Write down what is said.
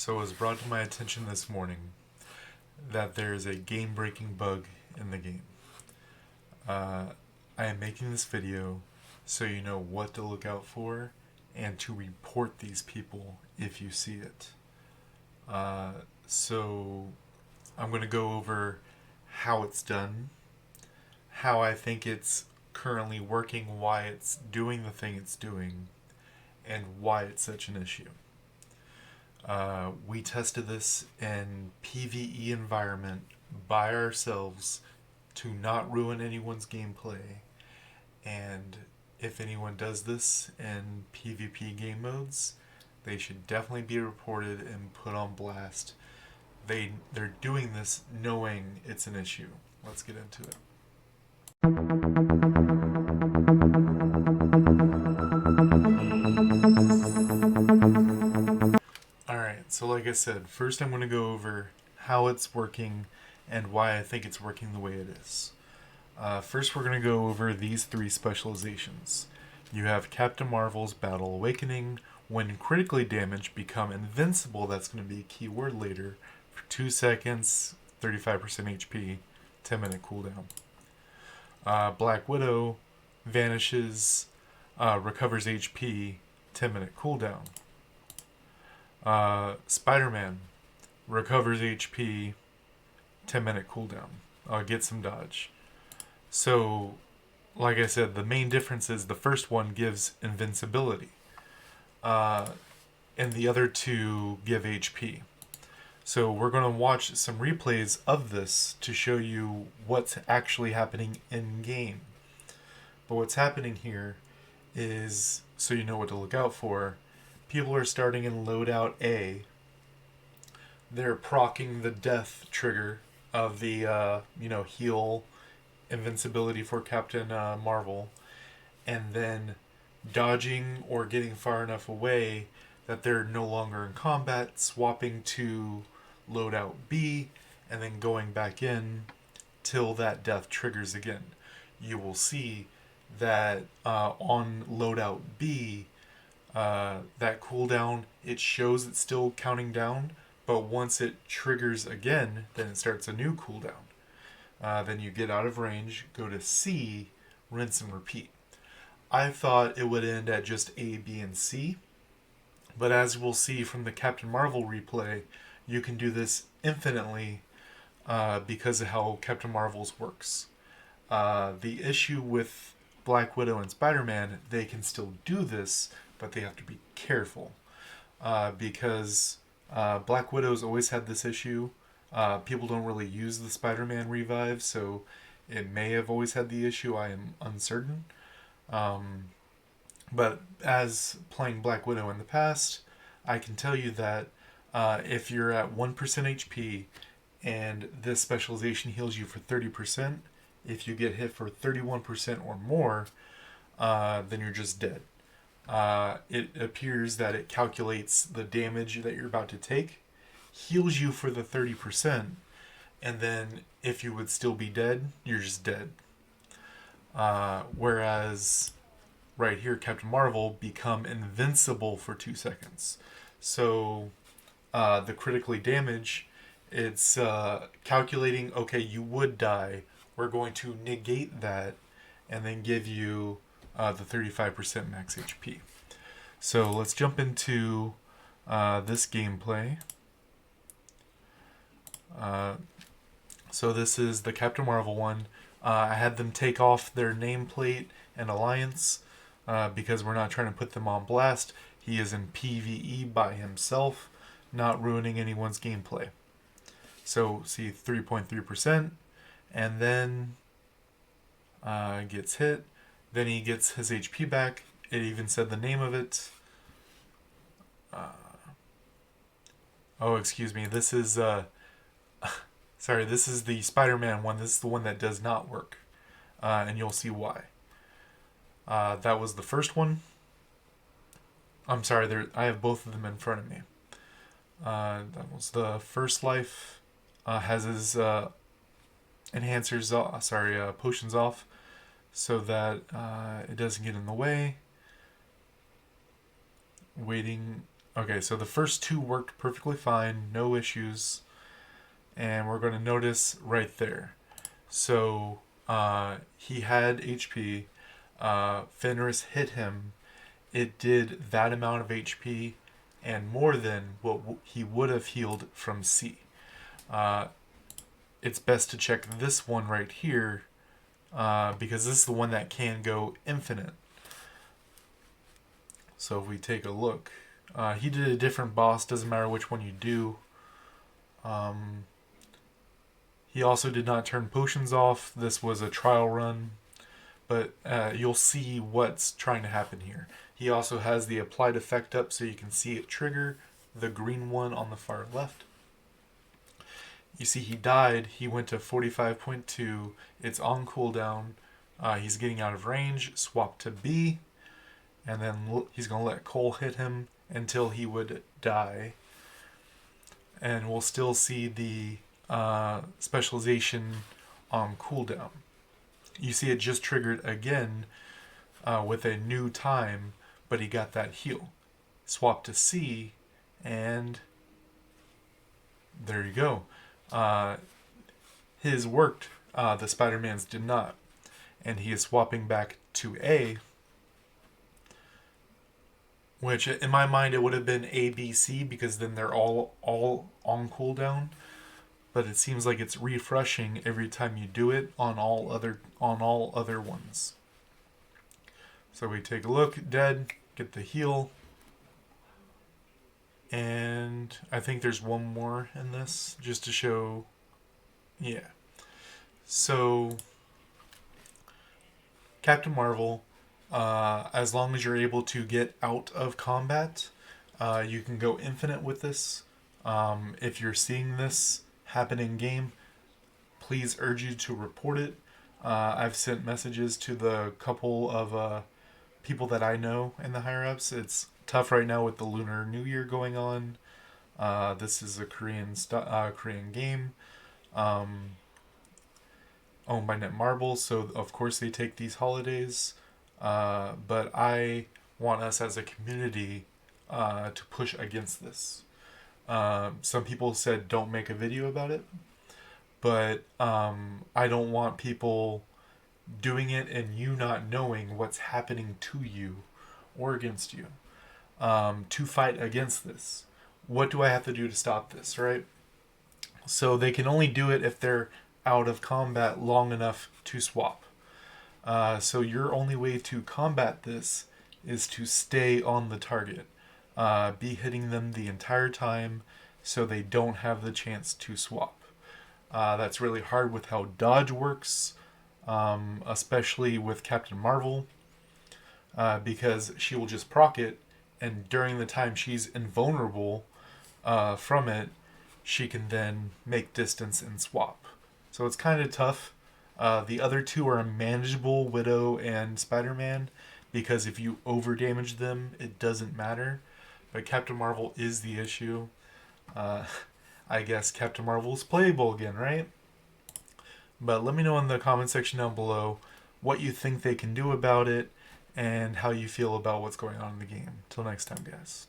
So it was brought to my attention this morning that there is a game-breaking bug in the game. Uh, I am making this video so you know what to look out for and to report these people if you see it. Uh, so I'm going to go over how it's done, how I think it's currently working, why it's doing the thing it's doing, and why it's such an issue. We tested this in PvE environment by ourselves to not ruin anyone's gameplay. And if anyone does this in PvP game modes, they should definitely be reported and put on blast. They're doing this knowing it's an issue. Let's get into it. Alright, so like I said, first I'm going to go over how it's working and why I think it's working the way it is. First, we're going to go over these three specializations. You have Captain Marvel's Battle Awakening. When critically damaged, become invincible. That's going to be a key word later. For 2 seconds, 35% HP, 10-minute cooldown. Black Widow vanishes, recovers HP, 10-minute cooldown. Spider-Man recovers HP, 10-minute cooldown. Get some dodge. So, like I said, the main difference is the first one gives invincibility, and the other two give HP. So we're going to watch some replays of this to show you what's actually happening in game. But what's happening here is, so you know what to look out for, people are starting in loadout A. They're proccing the death trigger of the, heal invincibility for Captain Marvel, and then dodging or getting far enough away that they're no longer in combat, swapping to loadout B, and then going back in till that death triggers again. You will see that on loadout B, that cooldown, it shows it's counting down, but once it triggers again, then it starts a new cooldown. Then you get out of range, go to C, rinse and repeat. I thought it would end at just A, B, and C, but as we'll see from the Captain Marvel replay, you can do this infinitely because of how Captain Marvel's works. The issue with Black Widow and Spider-Man, they can still do this, but they have to be careful because Black Widow's always had this issue. People don't really use the Spider-Man revive, so it may have always had the issue. I am uncertain. But as playing Black Widow in the past, I can tell you that if you're at 1% HP and this specialization heals you for 30%, if you get hit for 31% or more, then you're just dead. It appears that it calculates the damage that you're about to take, heals you for the 30%, and then if you would still be dead, you're just dead. Whereas right here, Captain Marvel become invincible for 2 seconds. So the critically damage, it's calculating, okay, you would die. We're going to negate that and then give you the 35% max HP. So let's jump into this gameplay. So this is the Captain Marvel one. I had them take off their nameplate and alliance because we're not trying to put them on blast. He is in PvE by himself, not ruining anyone's gameplay. So see 3.3%, and then gets hit. Then he gets his HP back. It even said the name of it. Excuse me. This is sorry. This is the Spider-Man one. This is the one that does not work, and you'll see why. That was the first one. I'm sorry. I have both of them in front of me. That was the first life. Has his enhancers. Potions off, so that it doesn't get in the way. Waiting Okay, so the first two worked perfectly fine, no issues. And we're going to notice right there. So he had HP. Fenris hit him. It did that amount of HP and more than what he would have healed from C. Uh, it's best to check this one right here because this is the one that can go infinite. So if we take a look, he did a different boss, doesn't matter which one you do. He also did not turn potions off. This was a trial run, but you'll see what's trying to happen here. He also has the applied effect up so you can see it trigger, the green one on the far left. You see he died, he went to 45.2, it's on cooldown, he's getting out of range, swap to B, and then he's going to let Cole hit him until he would die. And we'll still see the specialization on cooldown. You see it just triggered again with a new time, but he got that heal. Swap to C, and there you go. His worked, the Spider-Man's did not. And he is swapping back to A, which in my mind it would have been A, B, C because then they're all on cooldown. But it seems like it's refreshing every time you do it on all other ones. So we take a look, dead, get the heal. And I think there's one more in this just to show. Yeah. So Captain Marvel, as long as you're able to get out of combat, you can go infinite with this. If you're seeing this happen in game, please urge you to report it. I've sent messages to the couple of people that I know in the higher ups. It's tough right now with the Lunar New Year going on. This is a Korean game owned by Netmarble, so of course they take these holidays. But I want us as a community to push against this. Some people said don't make a video about it, but I don't want people doing it and you not knowing what's happening to you or against you to fight against this. What do I have to do to stop this, right? So they can only do it if they're out of combat long enough to swap. So your only way to combat this is to stay on the target. Be hitting them the entire time so they don't have the chance to swap. That's really hard with how dodge works, especially with Captain Marvel, because she will just proc it, and during the time she's invulnerable from it, she can then make distance and swap. So it's kind of tough. The other two are manageable, Widow and Spider-Man, because if you over-damage them, it doesn't matter. But Captain Marvel is the issue. I guess Captain Marvel's playable again, right? But let me know in the comment section down below what you think they can do about it and how you feel about what's going on in the game. Till next time, guys.